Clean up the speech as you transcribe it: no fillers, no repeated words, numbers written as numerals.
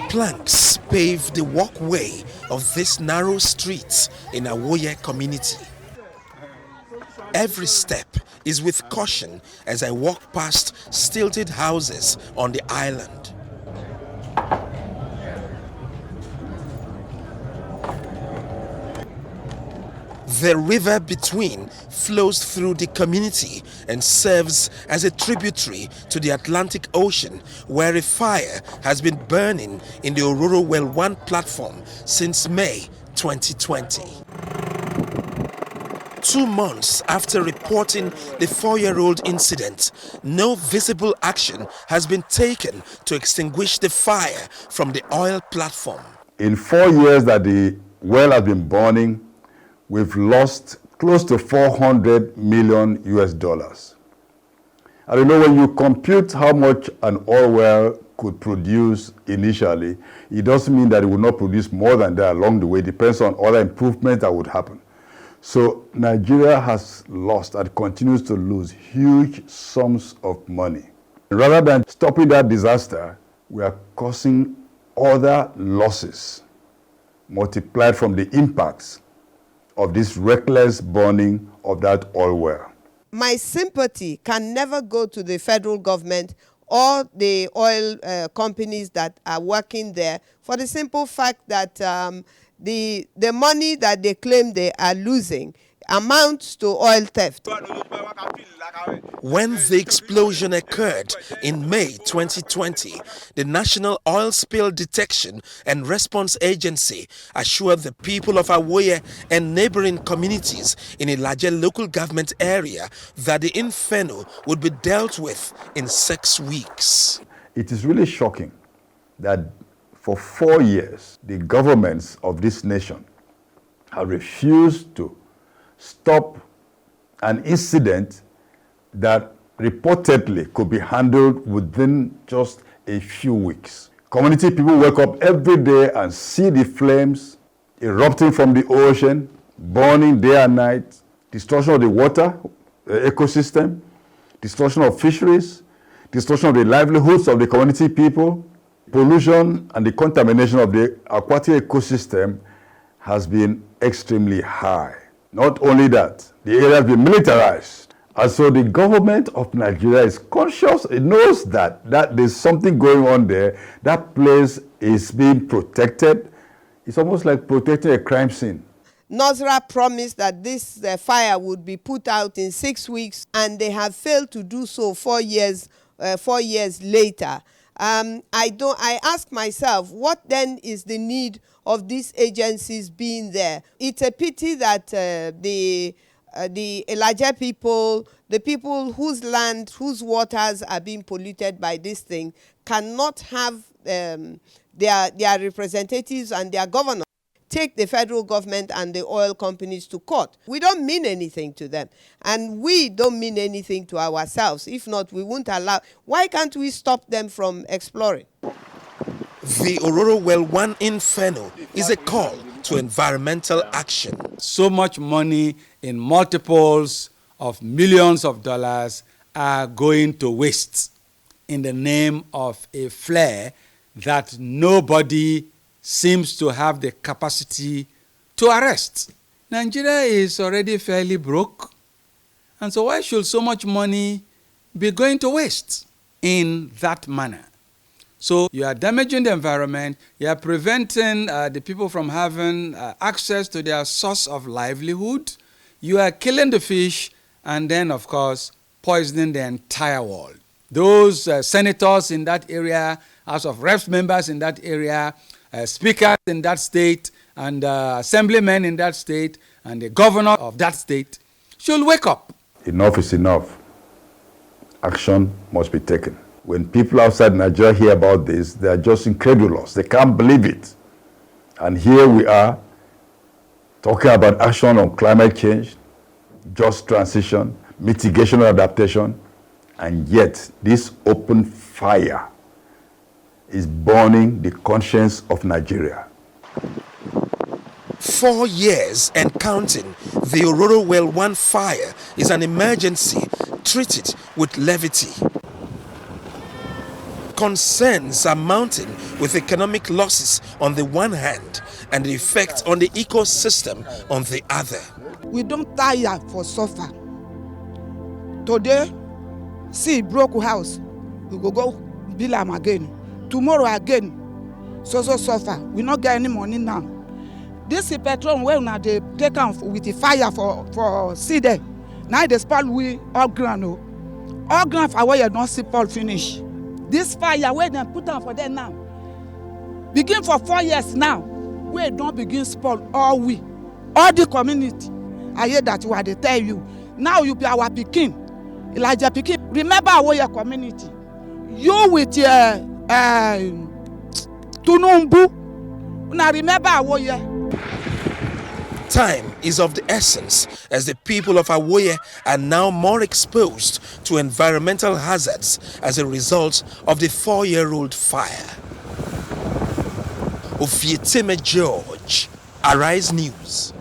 Planks pave the walkway of this narrow street in Awoye community. Every step is with caution as I walk past stilted houses on the island. The river between flows through the community and serves as a tributary to the Atlantic Ocean, where a fire has been burning in the Ororo Well 1 platform since May 2020. 2 months after reporting the 4-year-old incident, no visible action has been taken to extinguish the fire from the oil platform. In 4 years that the well has been burning, we've lost close to $400 million US. And you know, when you compute how much an oil well could produce initially, it doesn't mean that it will not produce more than that along the way. It depends on other improvements that would happen. So Nigeria has lost and continues to lose huge sums of money. Rather than stopping that disaster, we are causing other losses multiplied from the impacts of this reckless burning of that oil well. My sympathy can never go to the federal government or the oil companies that are working there, for the simple fact that the money that they claim they are losing amounts to oil theft. When the explosion occurred in May 2020, the National Oil Spill Detection and Response Agency assured the people of Awoye and neighboring communities in a larger local government area that the inferno would be dealt with in 6 weeks. It is really shocking that for 4 years, the governments of this nation have refused to stop an incident that reportedly could be handled within just a few weeks. Community people wake up every day and see the flames erupting from the ocean, burning day and night, destruction of the water, the ecosystem, destruction of fisheries, destruction of the livelihoods of the community people. Pollution and the contamination of the aquatic ecosystem has been extremely high. Not only that, the area has been militarized. And so the government of Nigeria is conscious, it knows that there's something going on there. That place is being protected. It's almost like protecting a crime scene. NOSRA promised that this fire would be put out in 6 weeks, and they have failed to do so 4 years later. I ask myself, what then is the need of these agencies being there? It's a pity that the Elijah people, the people whose land, whose waters are being polluted by this thing, cannot have their representatives and their governors take the federal government and the oil companies to court. We don't mean anything to them, and we don't mean anything to ourselves. If not, we won't allow. Why can't we stop them from exploring? The Ororo Well 1 inferno is a call to environmental action. So much money in multiples of millions of dollars are going to waste in the name of a flare that nobody seems to have the capacity to arrest. Nigeria is already fairly broke, and so why should so much money be going to waste in that manner? So you are damaging the environment, you are preventing the people from having access to their source of livelihood, you are killing the fish, and then, of course, poisoning the entire world. Those senators in that area, House of Reps members in that area, speakers in that state, and assemblymen in that state, and the governor of that state should wake up. Enough is enough. Action must be taken. When people outside Nigeria hear about this, they are just incredulous. They can't believe it. And here we are talking about action on climate change, just transition, mitigation and adaptation, and yet this open fire is burning the conscience of Nigeria. 4 years and counting, the Ororo Well 1 fire is an emergency treated with levity. Concerns are mounting with economic losses on the one hand and the effect on the ecosystem on the other. We don't tire for suffer. Today, see broke house, we go bill am again. Tomorrow again, so suffer. We not get any money now. This is petrol wey una dey take am with the fire for see there. Now they spoil we all ground o. All ground for where you don't see Paul finish. This fire where they put am for there now. Begin for 4 years now. We don't begin spoil all the community. I hear that what they tell you. Now you be our pikin, Elijah pikin. Remember our your community. You with your Tunumbu. Now remember our your. Time is of the essence as the people of Awoye are now more exposed to environmental hazards as a result of the 4-year-old fire. Ofieteme George, Arise News.